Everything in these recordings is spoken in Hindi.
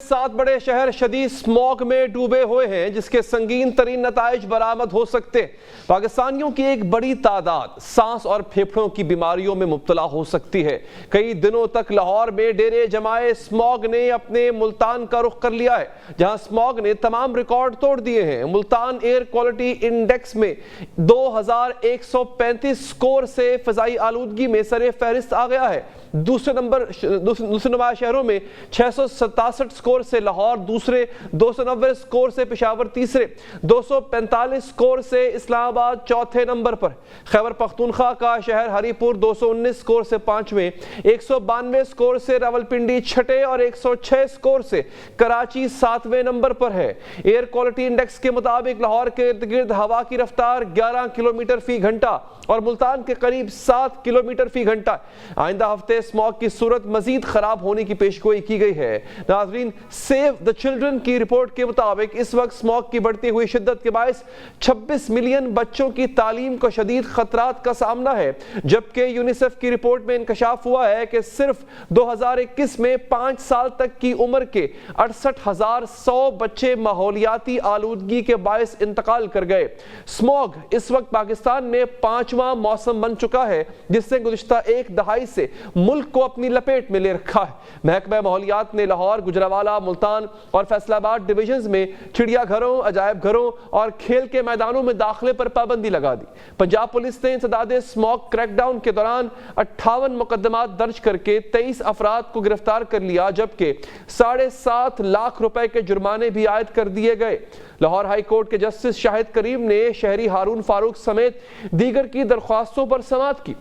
7 बड़े शहर शदीद स्मॉग में डूबे हुए हैं, जिसके संगीन तरीन नताइज बरामद हो सकते हैं। पाकिस्तानियों की एक बड़ी तादाद सांस और फेफड़ों की बीमारियों में मुब्तला हो सकती है। कई दिनों तक लाहौर में डेरे जमाए स्मॉग ने अपने मुल्तान का रुख कर लिया है, जहां स्मॉग ने तमाम रिकॉर्ड तोड़ दिए हैं। मुल्तान एयर क्वालिटी इंडेक्स में 2135 स्कोर से फजाई आलूदगी में सरे फहरिस्त आ गया है। दूसरे नुमाया शहरों में 667 स्कोर से लाहौर दूसरे, 290 स्कोर से पेशावर तीसरे, 245 स्कोर से इस्लामाबाद चौथे नंबर पर। खैबर पख्तूनख्वा का शहर हरीपुर 219 स्कोर से पांचवें, 192 स्कोर से रावलपिंडी छठे और 106 स्कोर से कराची सातवें नंबर पर है। एयर क्वालिटी इंडेक्स के मुताबिक लाहौर के इर्द गिर्द हवा की रफ्तार 11 किलोमीटर फी घंटा और मुल्तान के करीब 7 किलोमीटर फी घंटा। आइंदा हफ्ते स्मॉग की सूरत मजीद खराब होने की पेशगोई की गई है। नाज़रीन, सेव द चिल्ड्रन की रिपोर्ट के मुताबिक इस वक्त स्मॉग की बढ़ती हुई शिद्दत के बायस 26 मिलियन बच्चों की तालीम को शदीद खतरात का सामना है, जबकि यूनिसेफ की रिपोर्ट में इंकशाफ हुआ है कि सिर्फ 2021 में 5 साल तक की उम्र के 68,100 बच्चे माहौलियाती आलूदगी के बायस इंतकाल कर गए। स्मॉग इस वक्त पाकिस्तान में 5वां मौसम बन चुका है, जिसने गुज़िश्ता एक दहाई से मुल्क को अपनी लपेट में ले रखा है। महकमा माहौलियात ने लाहौर, गुजरावाला, मुल्तान और फैसलाबाद डिविजन्स में चिड़ियाघरों, अजायब घरों और खेल के मैदानों में दाखिले पर पाबंदी लगा दी। पंजाब पुलिस ने इंसदादे स्मॉग क्रैकडाउन के दौरान 58 मुकदमात दर्ज करके 23 अफराद को गिरफ्तार कर लिया, जबकि 7.5 लाख रुपए के जुर्माने भी आयद कर दिए गए। लाहौर हाई कोर्ट के जस्टिस शाहिद करीम ने शहरी हारून फारूक समेत दीगर की दरख्वास्तों पर समाअत की।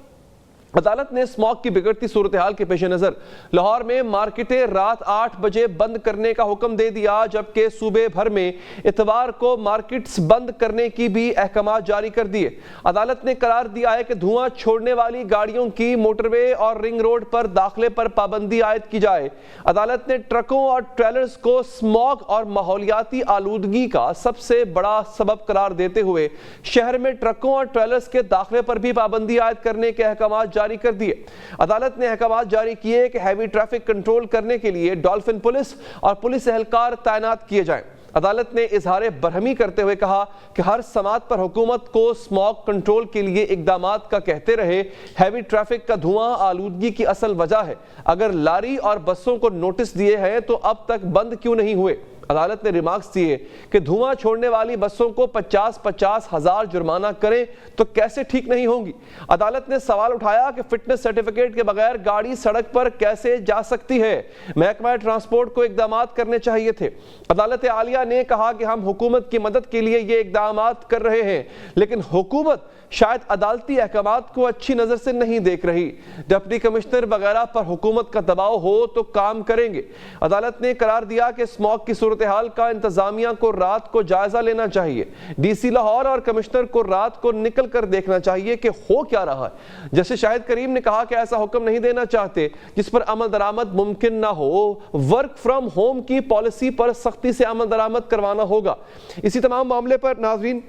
अदालत ने स्मॉग की बिगड़ती सूरत हाल के पेश नजर लाहौर में मार्केटें रात 8 बजे बंद करने का हुक्म दे दिया, जबकि सूबे भर में इतवार को मार्केट्स बंद करने की भी अहकाम जारी कर दिए। अदालत ने करार दिया है कि धुआं छोड़ने वाली गाड़ियों की मोटरवे और रिंग रोड पर दाखिले पर पाबंदी आयद की जाए। अदालत ने ट्रकों और ट्रेलर्स को स्मॉग और माहौलियाती आलूदगी का सबसे बड़ा सबब करार देते हुए शहर में ट्रकों और ट्रेलर्स के दाखिले पर भी पाबंदी आयद करने के अहकाम जारी कर दिए। अदालत ने अहकाम जारी किए कि हैवी ट्रैफिक कंट्रोल करने के लिए डॉल्फिन पुलिस और पुलिस एहलकार तैनात किए जाएं। अदालत ने इजहार बरहमी करते हुए कहा कि हर समात पर हुकूमत को स्मॉग कंट्रोल के लिए इकदामात का कहते रहे। हैवी ट्रैफिक का धुआं आलूदगी की असल वजह है। अगर लारी और बसों को नोटिस दिए हैं तो अब तक बंद क्यों नहीं हुए? अदालत ने रिमार्क्स दिए कि धुआं छोड़ने वाली बसों को 50-50 हजार जुर्माना करें तो कैसे ठीक नहीं होंगी। अदालत ने सवाल उठाया कि फिटनेस सर्टिफिकेट के बगैर गाड़ी सड़क पर कैसे जा सकती है। महकमा ट्रांसपोर्ट को इकदाम करने चाहिए थे। अदालत आलिया ने कहा कि हम हुकूमत की मदद के लिए ये इकदाम कर रहे हैं, लेकिन हुकूमत शायद अदालती अहकाम को अच्छी नजर से नहीं देख रही। डिप्टी कमिश्नर वगैरह पर हुकूमत का दबाव हो तो काम करेंगे। अदालत ने करार दिया कि स्मॉग की सूरत हाल का इंतजामिया को रात को जायजा लेना चाहिए। डीसी लाहौर और कमिश्नर को रात को निकल कर देखना चाहिए कि हो क्या रहा है। जैसे शाहिद करीम ने कहा कि ऐसा हुक्म नहीं देना चाहते जिस पर अमल दरामद मुमकिन ना हो। वर्क फ्रॉम होम की पॉलिसी पर सख्ती से अमल दरामद करवाना होगा। इसी तमाम मामले पर नाज़रीन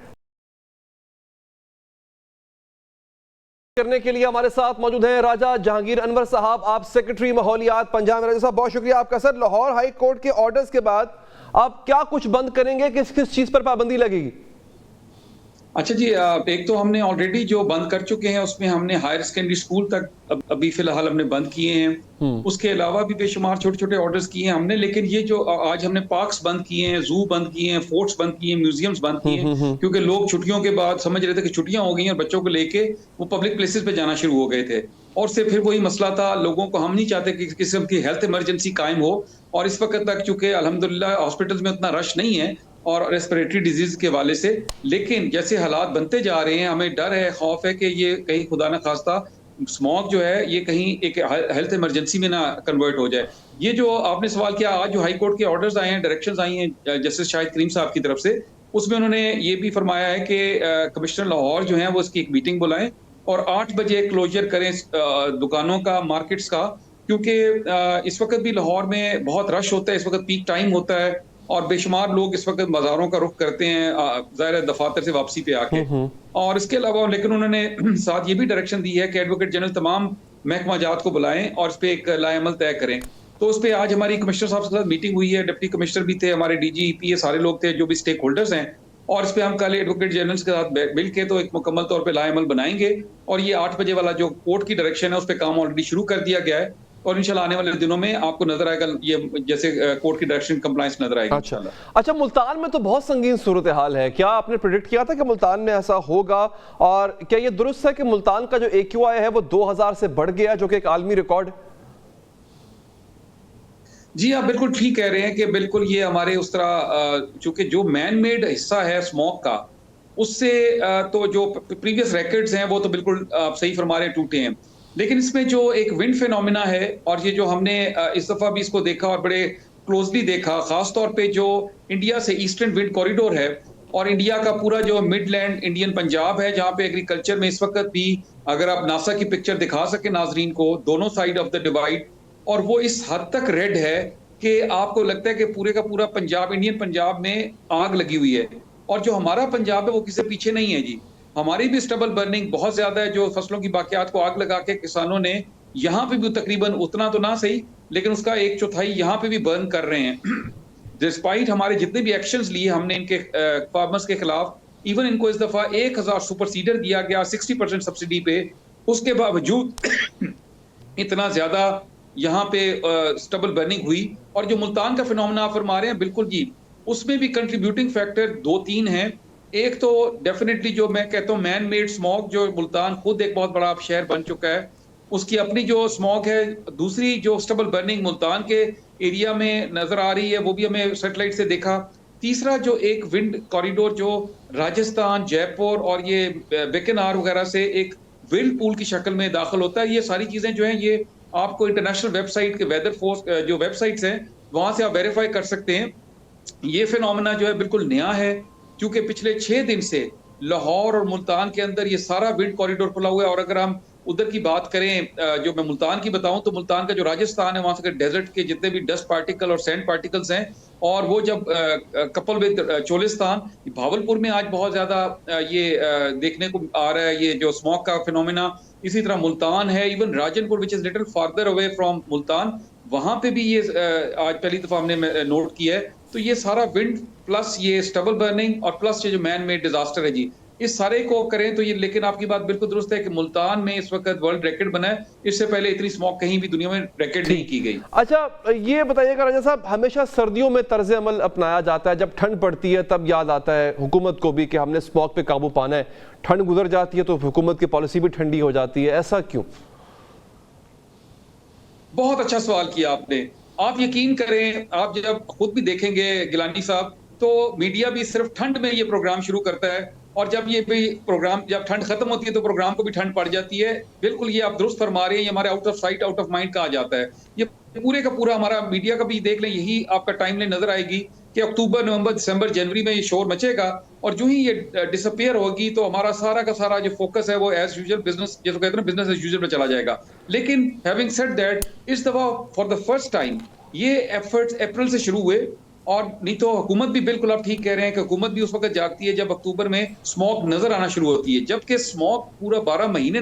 करने के लिए हमारे साथ मौजूद हैं राजा जहांगीर अनवर साहब, आप सेक्रेटरी माहौलियात पंजाब। राजा साहब, बहुत शुक्रिया आपका। सर, लाहौर हाई कोर्ट के ऑर्डर्स के बाद आप क्या कुछ बंद करेंगे, किस किस चीज पर पाबंदी लगेगी? अच्छा जी, एक तो हमने ऑलरेडी जो बंद कर चुके हैं उसमें हमने हायर सेकेंडरी स्कूल तक अभी फिलहाल हमने बंद किए हैं। उसके अलावा भी बेशुमार छोटे छोटे ऑर्डर्स किए हैं हमने, लेकिन ये जो आज हमने पार्क्स बंद किए हैं, जू बंद किए हैं, फोर्ट्स बंद किए हैं, म्यूजियम्स बंद किए हैं, क्योंकि लोग छुट्टियों के बाद समझ रहे थे कि छुट्टियां हो गई हैं और बच्चों को लेके वो पब्लिक प्लेसेस पे जाना शुरू हो गए थे। और से फिर वही मसला था, लोगों को हम नहीं चाहते कि किसी की हेल्थ इमरजेंसी कायम हो। और इस वक्त तक चूंकि अल्हम्दुलिल्लाह हॉस्पिटल्स में उतना रश नहीं है और रेस्पिरेटरी डिजीज के हवाले से, लेकिन जैसे हालात बनते जा रहे हैं हमें डर है, खौफ है कि ये कहीं खुदा न खास्ता स्मॉग जो है ये कहीं एक हेल्थ इमरजेंसी में ना कन्वर्ट हो जाए। ये जो आपने सवाल किया, आज जो हाई कोर्ट के ऑर्डर्स आए हैं, डायरेक्शंस आई हैं जस्टिस शाहिद करीम साहब की तरफ से, उसमें उन्होंने ये भी फरमाया है कि कमिश्नर लाहौर जो है वो इसकी एक मीटिंग बुलाएं और 8 बजे क्लोजर करें दुकानों का, मार्केट्स का, क्योंकि इस वक्त भी लाहौर में बहुत रश होता है, इस वक्त पीक टाइम होता है और बेशुमार लोग इस वक्त बाजारों का रुख करते हैं ज़ाहिर दफातर से वापसी पे आके। और इसके अलावा लेकिन उन्होंने साथ ये भी डायरेक्शन दी है कि एडवोकेट जनरल तमाम महकमा जात को बुलाएं और इस पे एक लाएअमल तय करें। तो उस पे आज हमारी कमिश्नर साहब के साथ मीटिंग हुई है, डिप्टी कमिश्नर भी थे, हमारे डीजी, ईपी, ये सारे लोग थे जो भी स्टेक होल्डर्स हैं, और इस पे हम कल एडवोकेट जनरल्स के साथ मिल के तो एक मुकम्मल तौर पे लाएमल बनाएंगे, और ये 8 बजे वाला जो कोर्ट की डायरेक्शन है उस पे काम ऑलरेडी शुरू कर दिया गया है, और इंशाल्लाह आने वाले दिनों में आपको नजर आएगा ये जैसे कोर्ट की डायरेक्शन कंप्लायंस नजर आएगी अच्छा इंशाल्लाह। अच्छा, मुल्तान में तो बहुत संगीन सूरत हाल है, क्या आपने प्रेडिक्ट किया था कि मुल्तान में ऐसा होगा? और क्या ये दुरुस्त है कि मुल्तान का जो AQI है वो 2000 से बढ़ गया, जो कि एक आलमी रिकॉर्ड? जी, आप बिल्कुल ठीक कह रहे हैं कि बिल्कुल ये हमारे उस तरह चूंकि जो मैन मेड हिस्सा है स्मोक का, उससे तो जो प्रीवियस रिकॉर्ड्स हैं वो तो बिल्कुल आप सही फरमा रहे हैं, टूटे हैं। लेकिन इसमें जो एक विंड फिनोमिना है, और ये जो हमने इस दफा भी इसको देखा और बड़े क्लोजली देखा, खास तौर पे जो इंडिया से ईस्टर्न विंड कॉरिडोर है और इंडिया का पूरा जो मिडलैंड इंडियन पंजाब है, जहां पे एग्रीकल्चर में इस वक्त भी, अगर आप नासा की पिक्चर दिखा सके नाजरीन को, दोनों साइड ऑफ द डिवाइड, और वो इस हद तक रेड है कि आपको लगता है कि पूरे का पूरा पंजाब, इंडियन पंजाब में आग लगी हुई है। और जो हमारा पंजाब है वो किसी पीछे नहीं है जी, हमारी भी स्टबल बर्निंग बहुत ज्यादा है, जो फसलों की बाकियात को आग लगा के किसानों ने यहाँ पे भी तकरीबन उतना तो ना सही, लेकिन उसका 1/4 यहाँ पे भी बर्न कर रहे हैं। डिस्पाइट हमारे जितने भी एक्शंस लिए हमने इनके फार्मर्स के खिलाफ, इवन इनको इस दफा 1000 सुपर सीडर दिया गया 60% सब्सिडी पे, उसके बावजूद इतना ज्यादा यहाँ पे स्टबल बर्निंग हुई। और जो मुल्तान का फिनोमेना आप फरमा रहे हैं, बिल्कुल जी, उसमें भी कंट्रीब्यूटिंग फैक्टर 2-3 हैं। एक तो डेफिनेटली जो मैं कहता हूँ मैन मेड स्मॉग, जो मुल्तान खुद एक बहुत बड़ा शहर बन चुका है, उसकी अपनी जो स्मॉग है। दूसरी जो स्टबल बर्निंग मुल्तान के एरिया में नजर आ रही है, वो भी हमें सैटेलाइट से देखा। तीसरा जो एक विंड कॉरिडोर जो राजस्थान, जयपुर और ये बीकानेर वगैरह से एक विंड पूल की शक्ल में दाखिल होता है, ये सारी चीजें जो हैं ये आपको इंटरनेशनल वेबसाइट के वेदर फोर्स जो वेबसाइट्स हैं वहां से आप वेरीफाई कर सकते हैं। ये फिनोमेना जो है बिल्कुल नया है, क्योंकि पिछले 6 दिन से लाहौर और मुल्तान के अंदर ये सारा विंड कॉरिडोर खुला हुआ है। और अगर हम उधर की बात करें, जो मैं मुल्तान की बताऊं, तो मुल्तान का जो राजस्थान है, वहां से डेजर्ट के जितने भी डस्ट पार्टिकल और सैंड पार्टिकल्स हैं, और वो जब कपल विद चोलिस्तान, भावलपुर में आज बहुत ज्यादा ये देखने को आ रहा है, ये जो स्मॉग का फिनोमेना। इसी तरह मुल्तान है, even Rajanpur which is little farther away from Multan, वहां पे भी ये आज पहली दफा हमने नोट किया है। तो ये सारा विंड प्लस ये स्टबल बर्निंग और प्लस ये जो मैन मेड डिजास्टर है जी, इस सारे को करें तो ये, लेकिन आपकी बात बिल्कुल दुरुस्त है कि मुल्तान में इस वक्त वर्ल्ड रिकॉर्ड बना है। इससे पहले इतनी स्मॉग कहीं भी दुनिया में रिकॉर्ड नहीं की गई। अच्छा, ये बताइएगा राजा साहब, हमेशा सर्दियों में तर्ज अमल अपनाया जाता है, जब ठंड पड़ती है तब याद आता है हुकूमत को भी कि हमने स्मॉग पे काबू पाना है। ठंड गुजर जाती है तो हुकूमत की पॉलिसी भी ठंडी हो जाती है, ऐसा क्यों? बहुत अच्छा सवाल किया आपने। आप यकीन करें, आप जब खुद भी देखेंगे गिलानी साहब, तो मीडिया भी सिर्फ ठंड में ये प्रोग्राम शुरू करता है, और जब ये भी प्रोग्राम, जब ठंड खत्म होती है तो प्रोग्राम को भी ठंड पड़ जाती है। बिल्कुल ये आप दुरुस्त फरमा रहे हैं, ये हमारे out of sight out of mind कहा जाता है। ये पूरे का पूरा हमारा मीडिया का भी देख लें, यही आपका टाइमलाइन नजर आएगी कि अक्टूबर, नवंबर, दिसंबर, जनवरी में ये शोर मचेगा, और जो ही ये डिसअपियर होगी तो हमारा सारा का सारा जो फोकस है वो एज यूजुअल बिजनेस, जैसे कहते हैं बिजनेस एज यूजुअल में चला जाएगा। लेकिन हैविंग सेड दैट, इस दफा फॉर द फर्स्ट टाइम ये एफर्ट्स अप्रैल से शुरू हुए, और नहीं तो हुकूमत भी, बिल्कुल आप ठीक कह रहे हैं कि हुकूमत भी उस वक्त जागती है जब अक्टूबर में स्मॉग नजर आना शुरू होती है, जबकि स्मॉग पूरा 12 महीने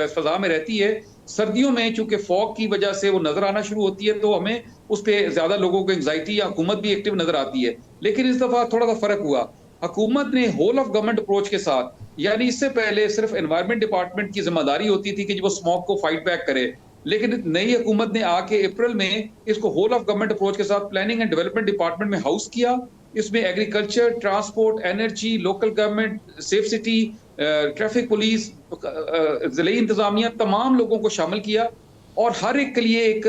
फजा में रहती है। सर्दियों में चूंकि फॉग की वजह से वो नजर आना शुरू होती है, तो हमें उस पर ज्यादा लोगों को एंग्जाइटी, या हुकूमत भी एक्टिव नजर आती है। लेकिन इस दफा थोड़ा सा फर्क हुआ, हुकूमत ने होल ऑफ गवर्नमेंट अप्रोच के साथ, यानी इससे पहले सिर्फ एनवायरमेंट डिपार्टमेंट की जिम्मेदारी होती थी कि वो स्मॉग को फाइट बैक करे, लेकिन नई हुकूमत ने आके अप्रैल में इसको होल ऑफ गवर्नमेंट अप्रोच के साथ प्लानिंग एंड डेवलपमेंट डिपार्टमेंट में हाउस किया। इसमें agriculture, transport, energy, local government, safe city, traffic police, जिले इंतजामिया, तमाम लोगों को शामिल किया, और हर एक के लिए एक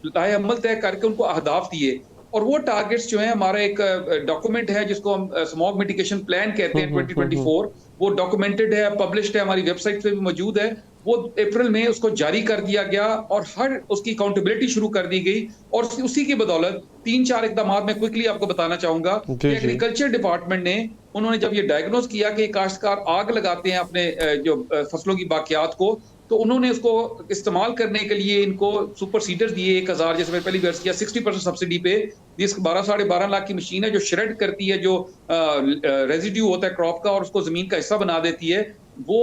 लाए अमल तय करके उनको अहदाफ दिए। और वो टारगेट्स जो है, हमारा एक डॉक्यूमेंट है जिसको हम स्मॉग मिटिगेशन प्लान कहते हैं 2024, वो डॉक्यूमेंटेड है, पब्लिश्ड है, हमारी वेबसाइट पे भी मौजूद है। वो अप्रैल में उसको जारी कर दिया गया, और हर उसकी अकाउंटेबिलिटी शुरू कर दी गई। और उसी की बदौलत 3-4 इकदाम मैं क्विकली आपको बताना चाहूंगा कि एग्रीकल्चर डिपार्टमेंट ने, उन्होंने जब ये डायग्नोज किया कि काश्तकार आग लगाते हैं अपने जो फसलों की बाकियात को, तो उन्होंने उसको इस्तेमाल करने के लिए इनको सुपर सीडर्स दिए 1000, जैसे मैंने पहली वर्ष किया, 60% सब्सिडी पे। जिस 12-12.5 लाख की मशीन है जो श्रेड करती है जो रेजिड्यू होता है क्रॉप का, और उसको जमीन का हिस्सा बना देती है। वो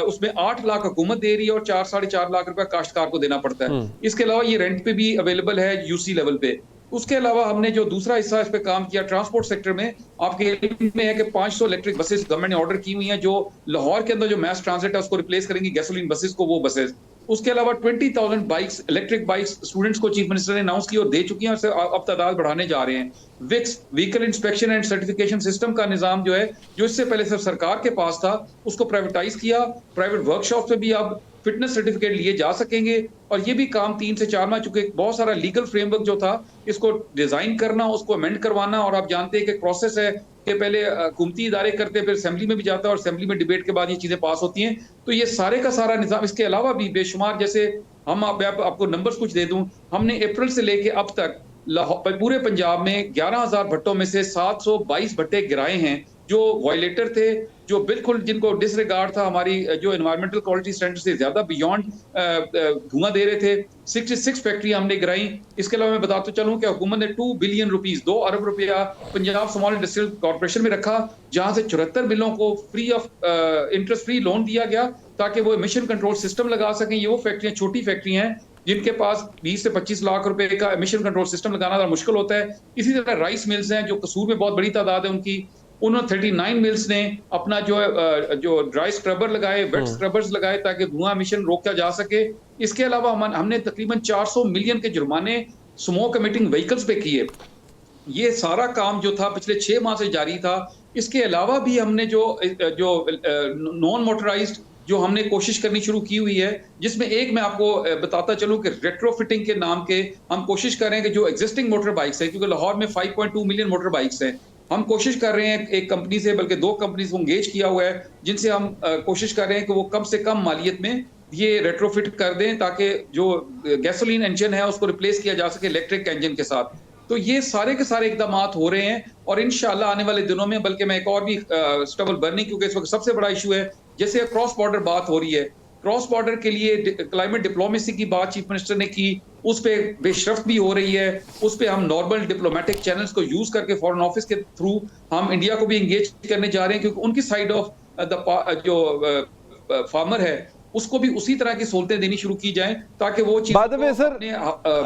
उसमें 8 लाख हुकूमत दे रही है और 4-4.5 लाख रुपया काश्तकार को देना पड़ता है। इसके अलावा ये रेंट पे भी अवेलेबल है यूसी लेवल पे। उसके अलावा हमने जो दूसरा हिस्सा इस पे काम किया ट्रांसपोर्ट सेक्टर में, आपके इल्म में है कि 500 इलेक्ट्रिक बसेस गवर्नमेंट ने ऑर्डर की हुई हैं जो लाहौर के अंदर जो मैस ट्रांजिट है उसको रिप्लेस करेंगी गैसोलीन बसेस को, वो बसेस। उसके अलावा 20,000 बाइक्स, इलेक्ट्रिक बाइक्स स्टूडेंट्स को चीफ मिनिस्टर ने अनाउंस की और दे चुकी हैं, और अब तादाद बढ़ाने जा रहे हैं। VICS vehicle inspection and certification system का निजाम जो है, जो इससे पहले सिर्फ सरकार के पास था, उसको प्राइवेटाइज किया। प्राइवेट वर्कशॉप पे भी अब फिटनेस सर्टिफिकेट लिए जा सकेंगे और ये भी काम 3 से 4 माह, चुके बहुत सारा लीगल फ्रेमवर्क जो था इसको डिजाइन करना, उसको अमेंड करवाना, और आप जानते हैं कि एक प्रोसेस है कि पहले हुकूमती इदारे करते, फिर असेंबली में भी जाता है और असेंबली में डिबेट के बाद ये चीजें पास होती हैं। तो ये सारे का सारा निजाम, इसके अलावा भी बेशुमार, जैसे हम आपको नंबर्स कुछ दे दूं, हमने अप्रैल से लेके अब तक पूरे पंजाब में 11,000 भट्टों में से 722 भट्टे गिराए हैं जो वायलेटर थे, जो बिल्कुल जिनको डिसरिगार्ड था, हमारी जो एनवायरमेंटल क्वालिटी स्टैंडर्ड से ज्यादा बियॉन्ड धुआं दे रहे थे। 66 फैक्ट्री हमने गिराई। इसके अलावा मैं बताता चलूं कि हुकूमत ने 2 बिलियन रुपीस, 2 अरब रुपया पंजाब स्मॉल इंडस्ट्रियल कॉर्पोरेशन में रखा, जहां से 74 मिलों को free of interest free loan दिया गया ताकि वो एमिशन कंट्रोल सिस्टम लगा सकें। ये वो फैक्ट्रियां, छोटी फैक्ट्रियां हैं जिनके पास 20 से 25 लाख रुपए का एमिशन कंट्रोल सिस्टम लगाना ज़रा मुश्किल होता है। इसी तरह राइस मिल्स हैं जो कसूर में बहुत बड़ी तादाद है उनकी, उन्होंने 39 मिल्स ने अपना जो ड्राई स्क्रबर लगाए, वेट स्क्रबर्स लगाए ताकि धुआं एमिशन रोका जा सके। इसके अलावा हमने तकरीबन 400 मिलियन के जुर्माने स्मोक एमिटिंग व्हीकल्स पे किए। ये सारा काम जो था पिछले 6 माह से जारी था। इसके अलावा भी हमने जो नॉन मोटराइज्ड जो हमने कोशिश करनी शुरू की हुई है, जिसमें एक मैं आपको बताता चलूं कि रेट्रोफिटिंग के नाम के हम कोशिश कर रहे हैं कि जो एग्जिस्टिंग मोटर बाइक्स है, क्योंकि लाहौर में 5.2 मिलियन मोटर बाइक्स हैं, हम कोशिश कर रहे हैं एक कंपनी से, बल्कि 2 कंपनी को एंगेज किया हुआ है, जिनसे हम कोशिश कर रहे हैं कि वो कम से कम मालियत में ये रेट्रोफिट कर दें ताकि जो गैसोलीन इंजन है उसको रिप्लेस किया जा सके इलेक्ट्रिक इंजन के साथ। तो ये सारे के सारे इकदाम हो रहे हैं और इंशाल्लाह आने वाले दिनों में, बल्कि मैं एक और भी स्टबल बर्निंग, क्योंकि इस वक्त सबसे बड़ा इशू है, जैसे क्रॉस बॉर्डर बात हो रही है, क्रॉस बॉर्डर के लिए क्लाइमेट डिप्लोमेसी की बात चीफ मिनिस्टर ने की, उस पे बेशरफ भी हो रही है। उस पे हम नॉर्मल डिप्लोमेटिक चैनल्स को यूज करके फॉरेन ऑफिस के थ्रू हम इंडिया को भी एंगेज करने जा रहे हैं, क्योंकि उनकी साइड ऑफ द जो फार्मर है उसको भी उसी तरह की सहूलतें देनी शुरू की जाएं ताकि वो चीज। बाद में सर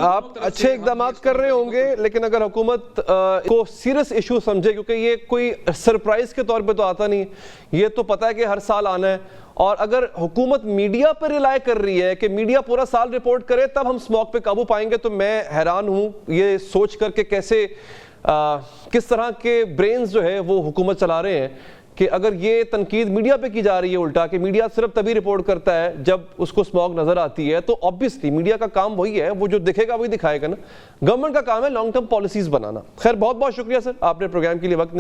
आप अच्छे इकदाम कर रहे होंगे, लेकिन अगर हुकूमत को सीरियस इशू समझे, क्योंकि ये कोई सरप्राइज के तौर पे तो आता नहीं, ये तो पता है कि हर साल आना है, और अगर हुकूमत मीडिया पर रिलाय कर रही है कि मीडिया पूरा साल रिपोर्ट करे तब हम स्मॉग पे काबू पाएंगे, तो मैं हैरान हूं ये सोच करके कैसे किस तरह के ब्रेन्स जो है वो हुकूमत चला रहे हैं कि अगर ये तनकीद मीडिया पे की जा रही है उल्टा, कि मीडिया सिर्फ तभी रिपोर्ट करता है जब उसको स्मॉग नजर आती है, तो ऑब्वियसली मीडिया का काम वही है, वो जो दिखेगा वही दिखाएगा ना। गवर्नमेंट का काम है लॉन्ग टर्म पॉलिसीज बनाना। खैर बहुत बहुत शुक्रिया सर, आपने प्रोग्राम के लिए वक्त